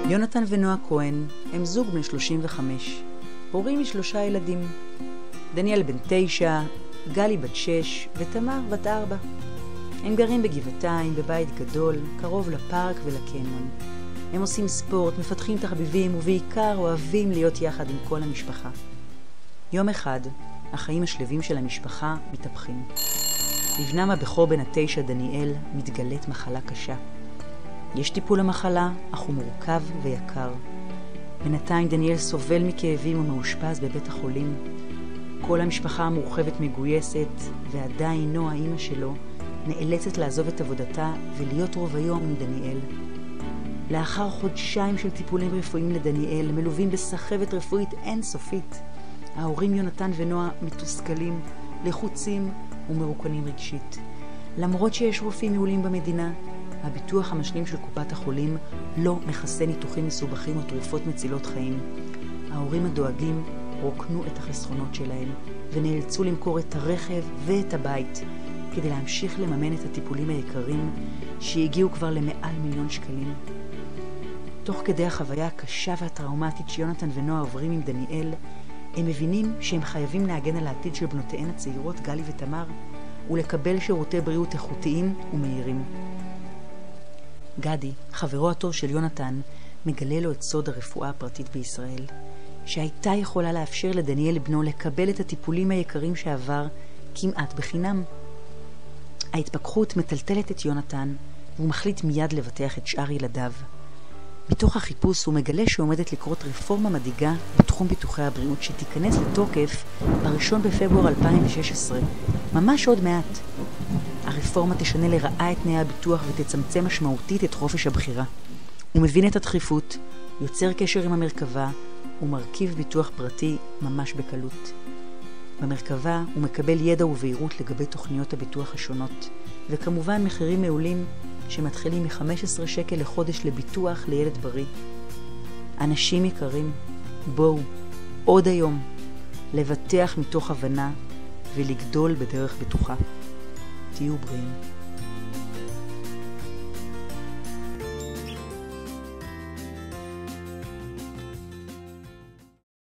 יונתן ונועה כהן הם זוג בן 35, הורים מ3 ילדים. דניאל בן 9, גלי בת 6 ותמר בת 4. הם גרים בגבעתיים, בבית גדול, קרוב לפארק ולקניון. הם עושים ספורט, מפתחים תחביבים ובעיקר אוהבים להיות יחד עם כל המשפחה. יום אחד, החיים השלווים של המשפחה מתהפכים. לבנם הבכור בן 9, דניאל, מתגלית מחלה קשה. יש טיפול למחלה, אך הוא מורכב ויקר. בינתיים דניאל סובל מכאבים ומאושפז בבית החולים. כל המשפחה המורחבת מגויסת, ועדיין נועה, אמא שלו, נאלצת לעזוב את עבודתה ולהיות רוב היום עם דניאל. לאחר חודשיים של טיפולים רפואיים לדניאל, מלווים בסחבת רפואית אינסופית, ההורים יונתן ונועה מתוסכלים, לחוצים ומרוקנים רגשית. למרות שיש רופאים מעולים במדינה, הביטוח המשלים של קופת החולים לא מכסה ניתוחים מסובכים או תרופות מצילות חיים. ההורים הדואגים רוקנו את החסכונות שלהם ונאלצו למכור את הרכב ואת הבית כדי להמשיך לממן את הטיפולים היקרים שהגיעו כבר למעל מיליון שקלים. תוך כדי החוויה הקשה והטראומטית שיונתן ונועה עוברים עם דניאל, הם מבינים שהם חייבים להגן על העתיד של בנותיהן הצעירות גלי ותמר ולקבל שירותי בריאות איכותיים ומהירים. גדי, חברו הטוב של יונתן, מגלה לו את סוד הרפואה הפרטית בישראל, שהייתה יכולה לאפשר לדניאל בנו לקבל את הטיפולים היקרים שעבר כמעט בחינם. ההתפכחות מטלטלת את יונתן, והוא מחליט מיד לבטח את שאר ילדיו. מתוך החיפוש הוא מגלה שעומדת לקרות רפורמה מדאיגה בתחום ביטוחי הבריאות שתיכנס לתוקף ב1 בפברואר 2016, ממש עוד מעט. הרפורמה תשנה לרעה את תנאי הביטוח ותצמצם משמעותית את חופש הבחירה. הוא מבין את הדחיפות, יוצר קשר עם המרכבה ומרכיב ביטוח פרטי ממש בקלות. במרכבה הוא מקבל ידע ובהירות לגבי תוכניות הביטוח השונות, וכמובן מחירים מעולים שמתחילים מ-15 שקל לחודש לביטוח לילד בריא. אנשים יקרים, בואו, עוד היום, לבטח מתוך הבנה ולגדול בדרך בטוחה. תהיו בריאים.